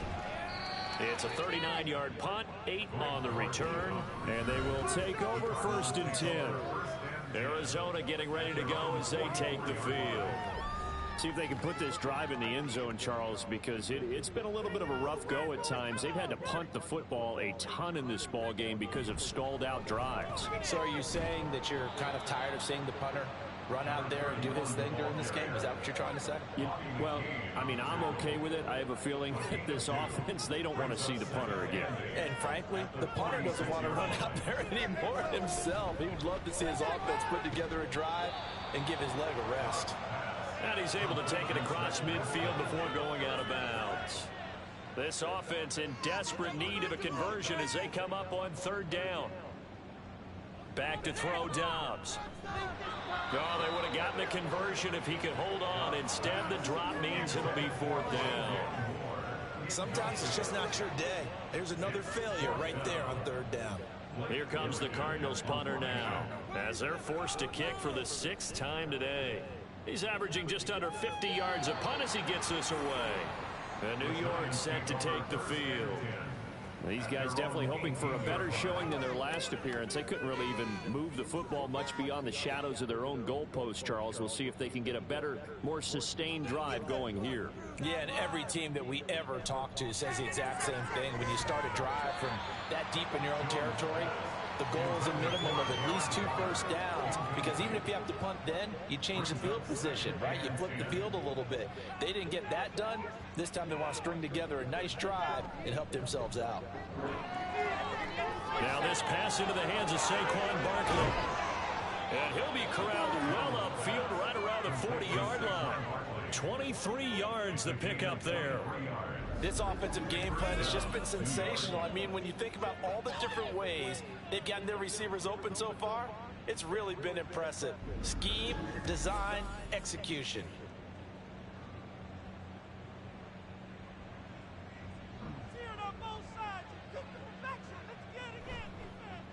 It's a 39-yard punt, 8 on the return, and they will take over 1st and 10. Arizona getting ready to go as they take the field. See if they can put this drive in the end zone, Charles, because it's been a little bit of a rough go at times. They've had to punt the football a ton in this ball game because of stalled-out drives. So are you saying that you're kind of tired of seeing the punter run out there and do his thing during this game? Is that what you're trying to say? Well, I mean, I'm okay with it. I have a feeling that this offense, they don't want to see the punter again. And frankly, the punter doesn't want to run out there anymore himself. He would love to see his offense put together a drive and give his leg a rest. And he's able to take it across midfield before going out of bounds. This offense in desperate need of a conversion as they come up on 3rd down. Back to throw Dobbs. Oh, they would have gotten a conversion if he could hold on. Instead, the drop means it'll be 4th down. Sometimes it's just not your day. There's another failure right there on 3rd down. Here comes the Cardinals punter now, as they're forced to kick for the 6th time today. He's averaging just under 50 yards a punt as he gets this away. And New York set to take the field. These guys definitely hoping for a better showing than their last appearance. They couldn't really even move the football much beyond the shadows of their own goalpost, Charles. We'll see if they can get a better, more sustained drive going here. Yeah, and every team that we ever talk to says the exact same thing. When you start a drive from that deep in your own territory, the goal is a minimum of at least 2 first downs, because even if you have to punt then, you change the field position, right? You flip the field a little bit. They didn't get that done. This time they want to string together a nice drive and help themselves out. Now this pass into the hands of Saquon Barkley. And he'll be corralled well upfield right around the 40-yard line. 23 yards the pickup there. This offensive game plan has just been sensational. I mean, when you think about all the different ways they've gotten their receivers open so far, it's really been impressive. Scheme, design, execution.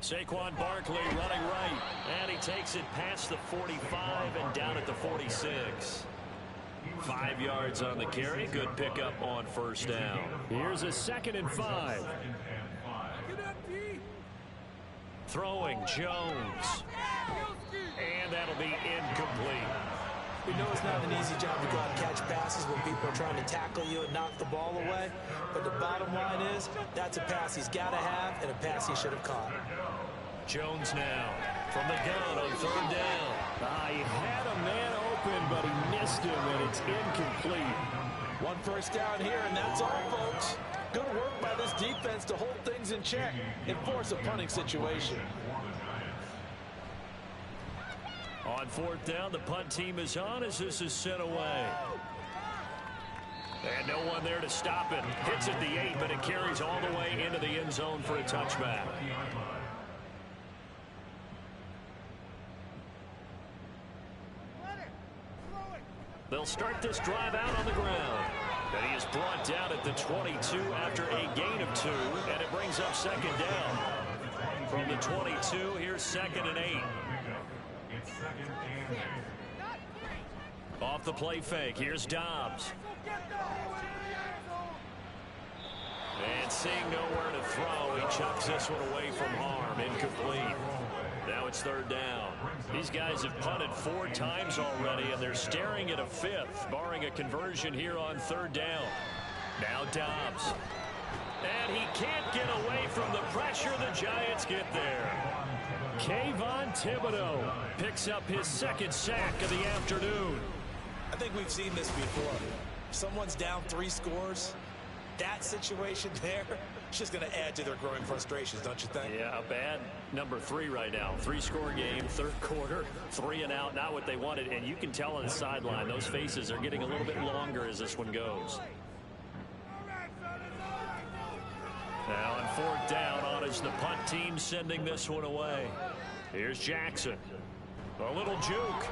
Saquon Barkley running right, and he takes it past the 45 and down at the 46. 5 yards on the carry. Good pickup on 1st down. Here's a 2nd and 5. Throwing Jones. And that'll be incomplete. We know it's not an easy job to go out and catch passes when people are trying to tackle you and knock the ball away. But the bottom line is, that's a pass he's got to have and a pass he should have caught. Jones now from the gun on 3rd down. He had a man open, but he missed him, and it's incomplete. 1 first down here, and that's all, folks. Good work by this defense to hold things in check and force a punting situation. On 4th down, the punt team is on as this is sent away. And no one there to stop it. Hits at the 8, but it carries all the way into the end zone for a touchback. They'll start this drive out on the ground. And he is brought down at the 22 after a gain of 2, and it brings up 2nd down. From the 22, here's 2nd and 8. Off the play fake, here's Dobbs. And seeing nowhere to throw, he chucks this one away from harm. Incomplete. Now it's 3rd down. These guys have punted 4 times already, and they're staring at a 5th, barring a conversion here on 3rd down. Now Dobbs. And he can't get away from the pressure. The Giants get there. Kayvon Thibodeau picks up his 2nd sack of the afternoon. I think we've seen this before. Someone's down 3 scores. That situation there, it's just going to add to their growing frustrations, don't you think? Yeah, bad number 3 right now. 3-score game, 3rd quarter, 3 and out, not what they wanted. And you can tell on the sideline, those faces are getting a little bit longer as this one goes. Now on 4th down, on is the punt team sending this one away. Here's Jackson. A little juke.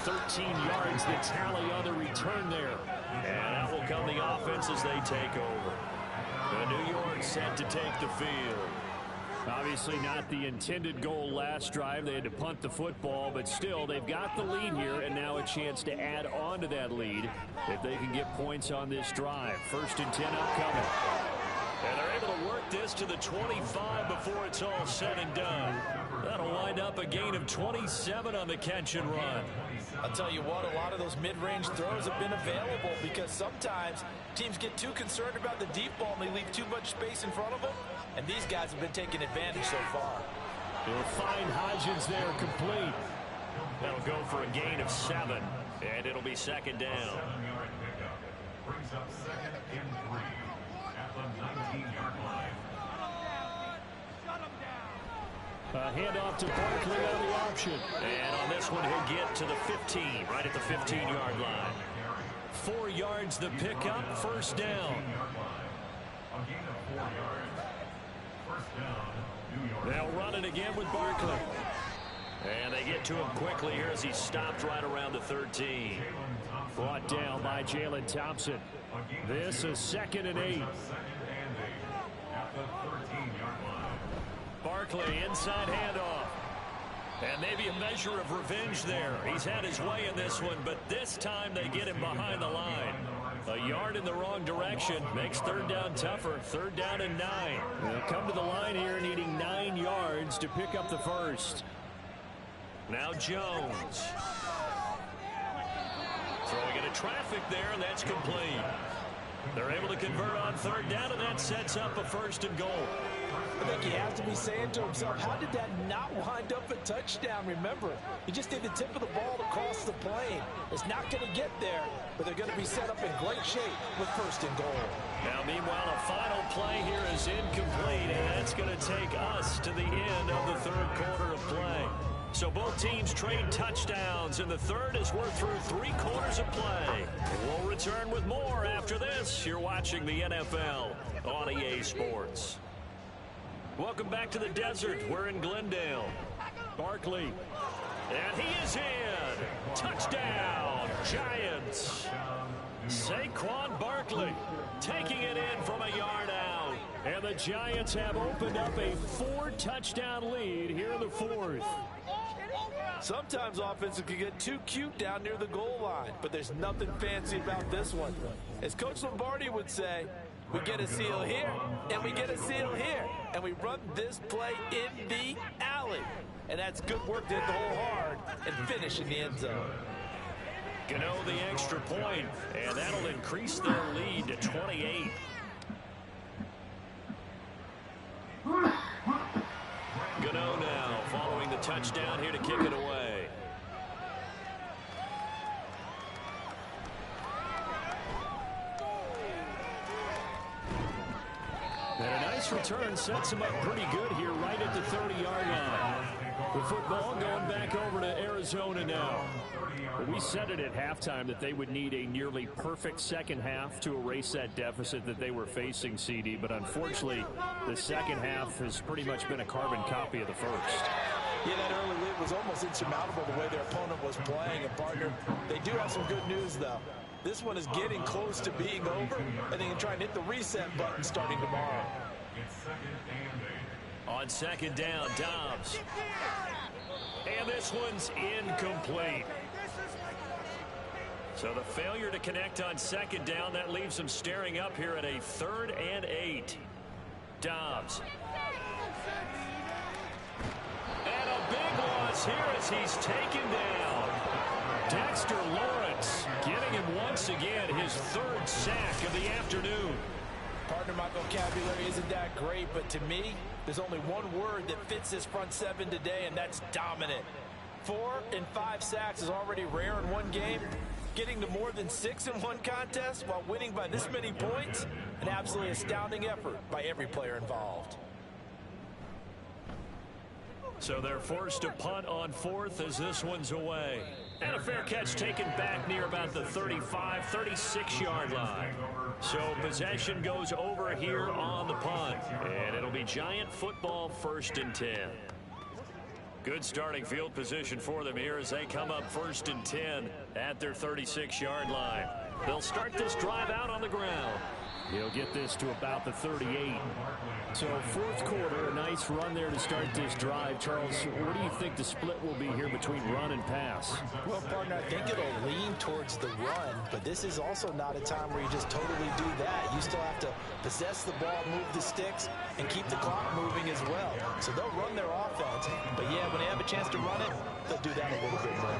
13 yards the tally on the return there. And out will come the offense as they take over. The New York set to take the field. Obviously not the intended goal last drive. They had to punt the football, but still they've got the lead here, and now a chance to add on to that lead if they can get points on this drive. 1st and 10 upcoming. And they're able to work this to the 25 before it's all said and done. That'll wind up a gain of 27 on the catch and run. I'll tell you what, a lot of those mid-range throws have been available because sometimes teams get too concerned about the deep ball and they leave too much space in front of them. And these guys have been taking advantage so far. They'll find Hodgins there complete. That'll go for a gain of 7, and it'll be 2nd down. 7-yard pickup brings up 2nd and 3 at the 19-yard line. A handoff to Barkley on the option. And on this one, he'll get to the 15, right at the 15-yard line. 4 yards the pickup, 1st down. A gain of 4 yards. 1st down. They'll run it again with Barkley. And they get to him quickly here as he stopped right around the 13. Brought down by Jalen Thompson. This is 2nd and 8. Barkley inside handoff. And maybe a measure of revenge there. He's had his way in this one, but this time they get him behind the line. A yard in the wrong direction makes 3rd down tougher. 3rd down and 9. They'll come to the line here needing 9 yards to pick up the first. Now Jones. Throwing into traffic there, and that's complete. They're able to convert on 3rd down, and that sets up a 1st and goal. I think he has to be saying to himself, how did that not wind up a touchdown? Remember, he just did the tip of the ball to cross the plane. It's not going to get there, but they're going to be set up in great shape with 1st and goal. Now, meanwhile, a final play here is incomplete, and that's going to take us to the end of the 3rd quarter of play. So both teams trade touchdowns, and the 3rd as we're through 3 quarters of play. And we'll return with more after this. You're watching the NFL on EA Sports. Welcome back to the desert. We're in Glendale. Barkley. And he is in. Touchdown, Giants. Saquon Barkley taking it in from a yard out. And the Giants have opened up a 4-touchdown lead here in the 4th. Sometimes offenses can get too cute down near the goal line, but there's nothing fancy about this one. As Coach Lombardi would say, we get a seal here, and we get a seal here, and we run this play in the alley. And that's good work to hit the hole hard and finish in the end zone. Gano the extra point, and that'll increase their lead to 28. Gano now following the touchdown here to kick it away. And a nice return sets him up pretty good here right at the 30-yard line. The football going back over to Arizona now. We said it at halftime that they would need a nearly perfect second half to erase that deficit that they were facing, CD, but unfortunately the second half has pretty much been a carbon copy of the first. Yeah, that early lead was almost insurmountable the way their opponent was playing. And, partner, they do have some good news, though. This one is getting close to being over, and they can try and hit the reset button starting tomorrow. On 2nd down, Dobbs. And this one's incomplete. So the failure to connect on 2nd down, that leaves them staring up here at a 3rd and 8. Dobbs. And a big loss here as he's taken down. Dexter Lawrence getting him once again his 3rd sack of the afternoon. Partner, my vocabulary isn't that great, but to me, there's only one word that fits this front 7 today, and that's dominant. 4 and 5 sacks is already rare in one game. Getting to more than 6 in one contest while winning by this many points, an absolutely astounding effort by every player involved. So they're forced to punt on 4th as this one's away. And a fair catch taken back near about the 35, 36-yard line. So possession goes over here on the punt. And it'll be Giant football 1st and 10. Good starting field position for them here as they come up 1st and 10 at their 36-yard line. They'll start this drive out on the ground. He'll get this to about the 38. So 4th quarter, a nice run there to start this drive. Charles, what do you think the split will be here between run and pass? Well, partner, I think it'll lean towards the run, but this is also not a time where you just totally do that. You still have to possess the ball, move the sticks, and keep the clock moving as well. So they'll run their offense, but yeah, when they have a chance to run it, they'll do that a little bit more.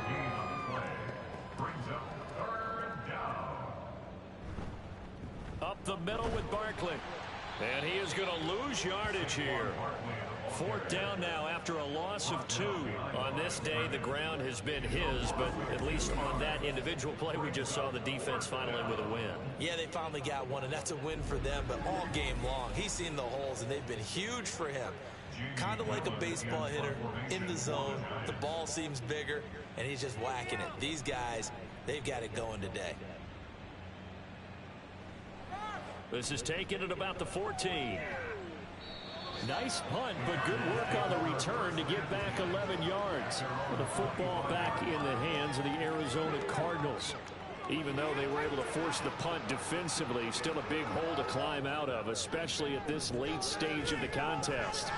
Up the middle with Barkley. And he is going to lose yardage here. 4th down now after a loss of 2. On this day, the ground has been his, but at least on that individual play, we just saw the defense finally with a win. Yeah, they finally got one, and that's a win for them, but all game long, he's seen the holes, and they've been huge for him. Kind of like a baseball hitter in the zone. The ball seems bigger, and he's just whacking it. These guys, they've got it going today. This is taken at about the 14. Nice punt, but good work on the return to get back 11 yards. With the football back in the hands of the Arizona Cardinals. Even though they were able to force the punt defensively, still a big hole to climb out of, especially at this late stage of the contest.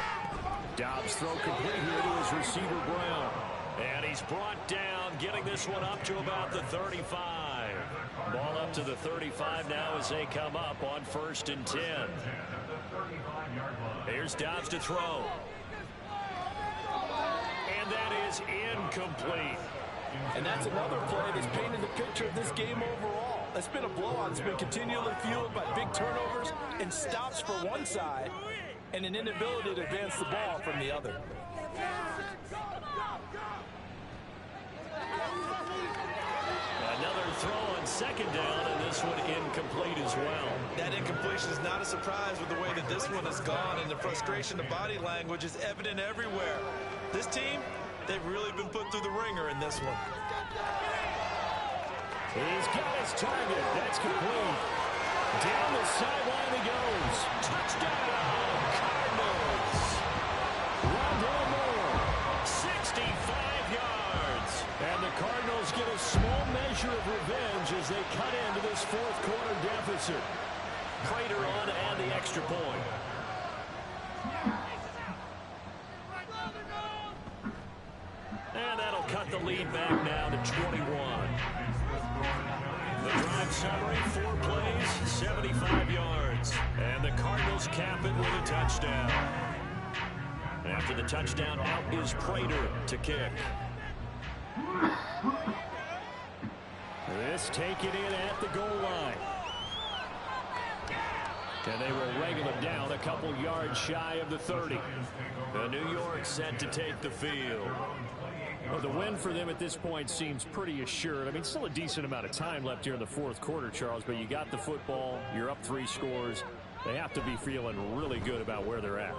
Dobbs throw complete here to his receiver Brown. And he's brought down, getting this one up to about the 35. Ball up to the 35 now as they come up on 1st and 10. Here's Dobbs to throw. And that is incomplete. And that's another play that's painted the picture of this game overall. It's been a blowout. It's been continually fueled by big turnovers and stops for one side and an inability to advance the ball from the other. Another throw on 2nd down, and this one incomplete as well. That incompletion is not a surprise with the way that this one has gone, and the frustration of body language is evident everywhere. This team, they've really been put through the ringer in this one. He's got his target. That's complete. Down the sideline he goes. Touchdown, Cardinals. Rondell Moore, 65 yards. And the Cardinals get a small measure of revenge as they cut into this 4th quarter deficit. Prater on to add the extra point. And that'll cut the lead back now to 21. The drive summary, 4 plays, 75 yards. And the Cardinals cap it with a touchdown. After the touchdown, out is Prater to kick. This taken in at the goal line. And they will wrangle it down a couple yards shy of the 30. The New York set to take the field. Well, the win for them at this point seems pretty assured. I mean, still a decent amount of time left here in the 4th quarter, Charles, but you got the football, you're up 3 scores. They have to be feeling really good about where they're at.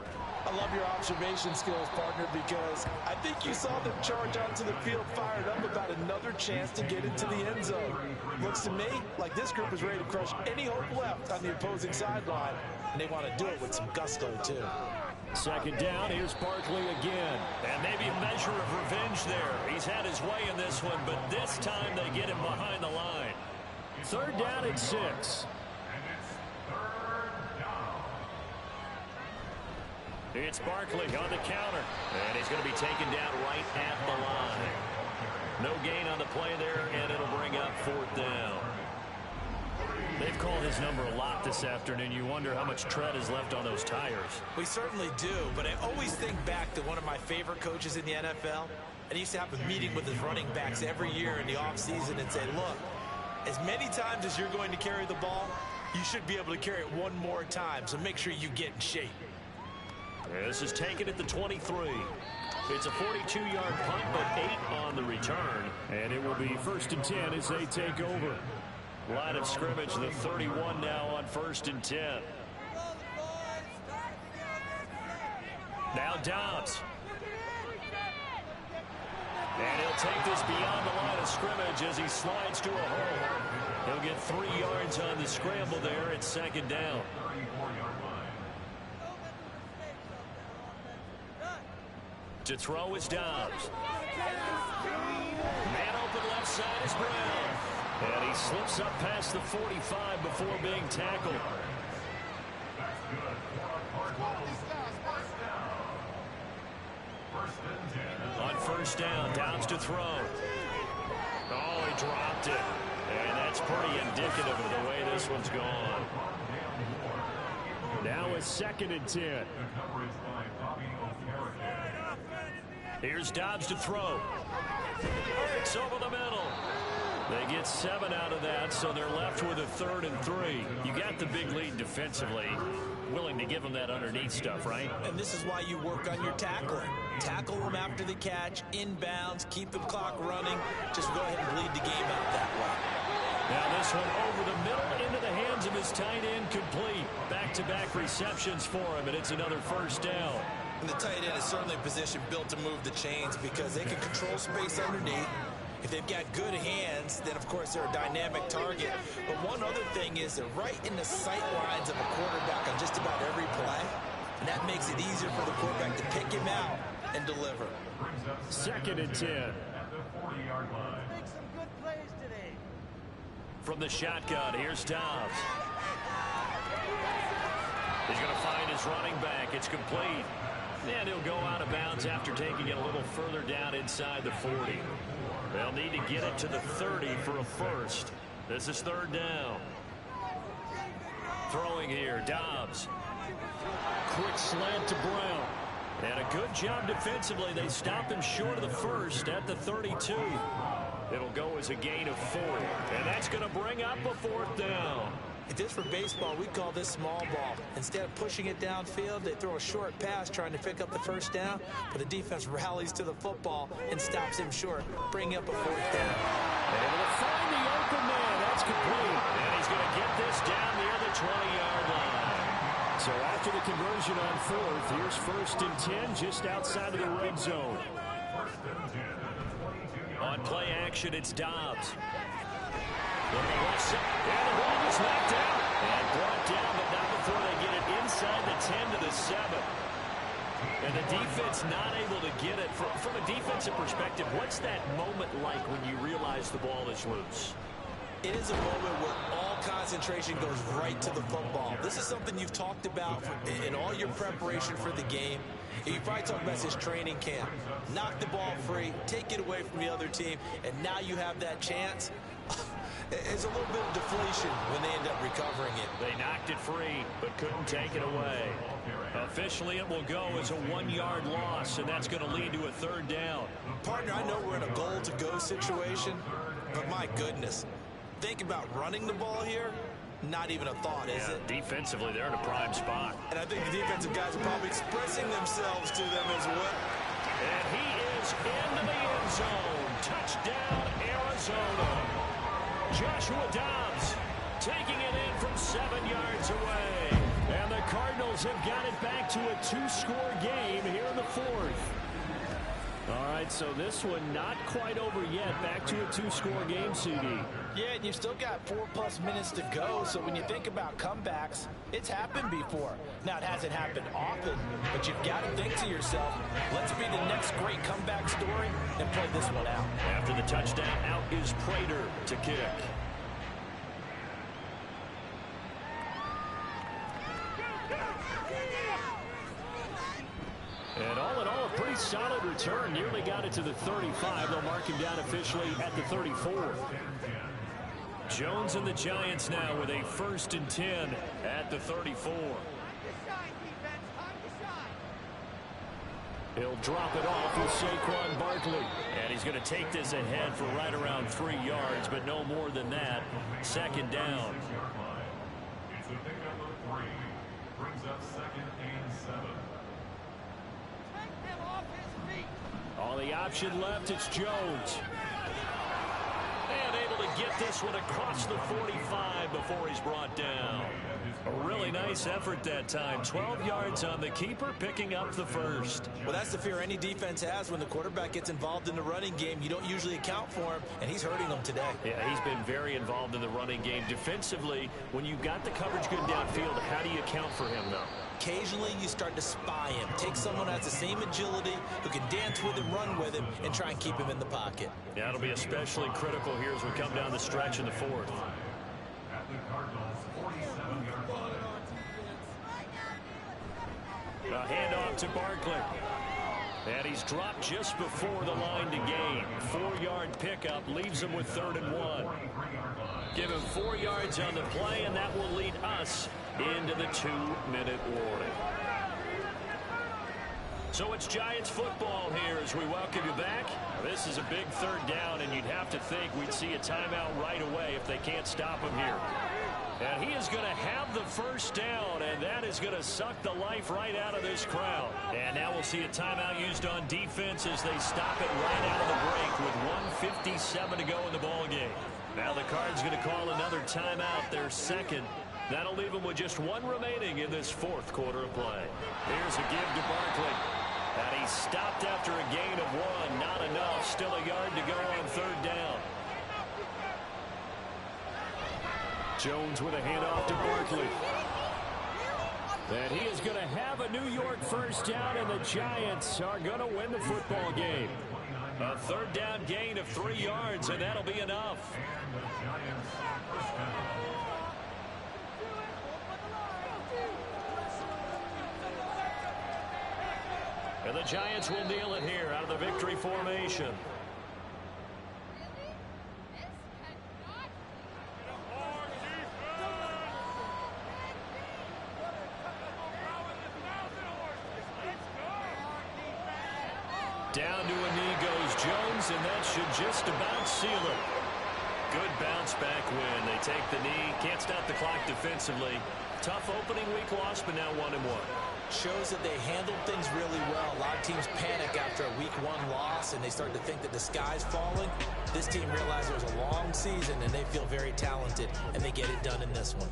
I love your observation skills, partner, because I think you saw them charge onto the field fired up about another chance to get into the end zone. Looks to me like this group is ready to crush any hope left on the opposing sideline, and they want to do it with some gusto, too. 2nd down, here's Barkley again. And maybe a measure of revenge there. He's had his way in this one, but this time they get him behind the line. 3rd down and 6. It's Barkley on the counter. And he's going to be taken down right at the line. No gain on the play there, and it'll bring up 4th down. They've called his number a lot this afternoon. You wonder how much tread is left on those tires. We certainly do, but I always think back to one of my favorite coaches in the NFL. And he used to have a meeting with his running backs every year in the offseason and say, look, as many times as you're going to carry the ball, you should be able to carry it one more time, so make sure you get in shape. This is taken at the 23. It's a 42-yard punt, but 8 on the return. And it will be 1st and 10 as they take over. Line of scrimmage, the 31 now on 1st and 10. Now Dobbs. And he'll take this beyond the line of scrimmage as he slides to a hole. He'll get 3 yards on the scramble there at 2nd down. To throw is Dobbs. Man open left side is Brown. And he slips up past the 45 before being tackled. On 1st down, Dobbs to throw. Oh, he dropped it. And that's pretty indicative of the way this one's gone. Now a 2nd and 10. Here's Dobbs to throw. It's over the middle. They get 7 out of that, so they're left with a 3rd and 3. You got the big lead defensively. Willing to give them that underneath stuff, right? And this is why you work on your tackling. Tackle them after the catch, inbounds, keep the clock running. Just go ahead and bleed the game out that way. Now this one over the middle into the hands of his tight end, complete. Back-to-back receptions for him, and it's another 1st down. And the tight end is certainly a position built to move the chains because they can control space underneath. If they've got good hands, then of course they're a dynamic target. But one other thing is they're right in the sight lines of a quarterback on just about every play. and that makes it easier for the quarterback to pick him out and deliver. 2nd and 10. At the 40-yard line. Make some good plays today. From the shotgun, here's Dobbs. He's going to find his running back. It's complete. And he'll go out of bounds after taking it a little further down inside the 40. They'll need to get it to the 30 for a first. This is 3rd down. Throwing here, Dobbs. Quick slant to Brown. And a good job defensively. They stopped him short of the first at the 32. It'll go as a gain of 4. And that's going to bring up a 4th down. If this for baseball, we call this small ball. Instead of pushing it downfield, they throw a short pass trying to pick up the first down, but the defense rallies to the football and stops him short, bringing up a 4th down. Able to find the open man. That's complete. And he's going to get this down near the 20-yard line. So after the conversion on 4th, here's 1st and 10 just outside of the red zone. On play action, it's Dobbs. Looking left side, and the ball is knocked out and brought down, but not before they get it inside the 10 to the 7. And the defense not able to get it. From a defensive perspective, what's that moment like when you realize the ball is loose? It is a moment where all concentration goes right to the football. This is something you've talked about in all your preparation for the game. You probably talked about his training camp. Knock the ball free, take it away from the other team, and now you have that chance. It's a little bit of deflation when they end up recovering it. They knocked it free, but couldn't take it away. Officially, it will go as a 1-yard loss, and that's going to lead to a 3rd down. Partner, I know we're in a goal-to-go situation, but my goodness, think about running the ball here. Not even a thought, is it? Defensively, they're in a prime spot. And I think the defensive guys are probably expressing themselves to them as well. And he is into the end zone. Touchdown, Arizona. Joshua Dobbs taking it in from 7 yards away. And the Cardinals have got it back to a 2-score game here in the 4th. All right, so this one not quite over yet. Back to a 2-score game, CD. Yeah, and you've still got 4+ minutes to go, so when you think about comebacks, it's happened before. Now, it hasn't happened often, but you've got to think to yourself, let's be the next great comeback story and play this one out. After the touchdown, out is Prater to kick. And all in all, a pretty solid return. Nearly got it to the 35. They'll mark him down officially at the 34. Jones and the Giants now with a 1st and 10 at the 34. He'll drop it off with Saquon Barkley. And he's going to take this ahead for right around 3 yards, but no more than that. 2nd down. It's a pickup of 3. Brings up 2nd and 7. On the option left, it's Jones. And able to get this one across the 45 before he's brought down. A really nice effort that time. 12 yards on the keeper, picking up the 1st. Well, that's the fear any defense has when the quarterback gets involved in the running game. You don't usually account for him, and he's hurting them today. Yeah, he's been very involved in the running game. Defensively, when you've got the coverage good downfield, how do you account for him, though? Occasionally, you start to spy him. Take someone who has the same agility, who can dance with him, run with him, and try and keep him in the pocket. Yeah, it'll be especially critical here as we come down the stretch in the 4th. At the Cardinals' 47-yard line. A handoff to Barkley. And he's dropped just before the line to gain. 4-yard pickup leaves him with 3rd and 1. Give him 4 yards on the play, and that will lead us into the 2-minute warning. So it's Giants football here as we welcome you back. This is a big 3rd down, and you'd have to think we'd see a timeout right away if they can't stop him here. And he is going to have the 1st down, and that is going to suck the life right out of this crowd. And now we'll see a timeout used on defense as they stop it right out of the break with 1:57 to go in the ballgame. Now the Cards going to call another timeout, their 2nd. That'll leave them with just 1 remaining in this 4th quarter of play. Here's a give to Barkley. And he stopped after a gain of 1. Not enough. Still a yard to go on 3rd down. Jones with a handoff to Barkley. And he is going to have a New York first down, and the Giants are going to win the football game. A third down gain of 3 yards, and that'll be enough. And the Giants first down. And the Giants will kneel it here out of the victory formation. Down to a knee goes Jones, and that should just about seal it. Good bounce back win. They take the knee. Can't stop the clock defensively. Tough opening week loss, but now 1-1. Shows that they handled things really well. A lot of teams panic after a week 1 loss, and they start to think that the sky's falling. This team realized it was a long season, and they feel very talented, and they get it done in this one.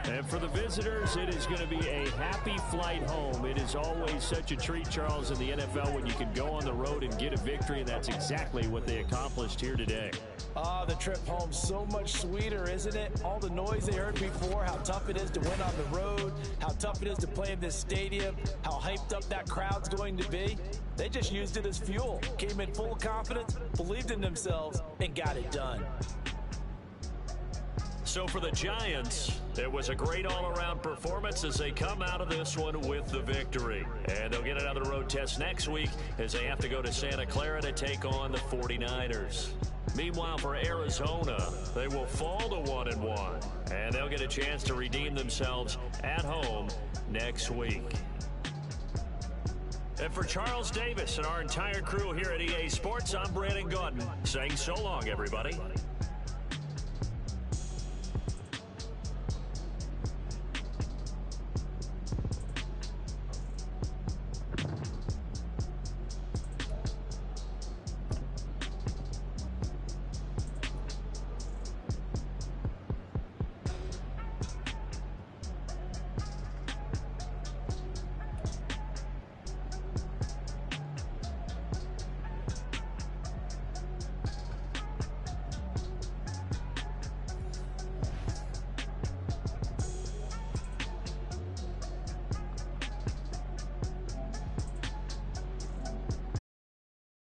And for the visitors, it is going to be a happy flight home. It is always such a treat, Charles, in the NFL when you can go on the road and get a victory, and that's exactly what they accomplished here today. The trip home so much sweeter, isn't it? All the noise they heard before, how tough it is to win on the road, how tough it is to play in this stadium, how hyped up that crowd's going to be. They just used it as fuel, came in full confidence, believed in themselves, and got it done. So for the Giants, it was a great all-around performance as they come out of this one with the victory. And they'll get another road test next week as they have to go to Santa Clara to take on the 49ers. Meanwhile, for Arizona, they will fall to 1-1, and they'll get a chance to redeem themselves at home next week. And for Charles Davis and our entire crew here at EA Sports, I'm Brandon Gaudin saying so long, everybody.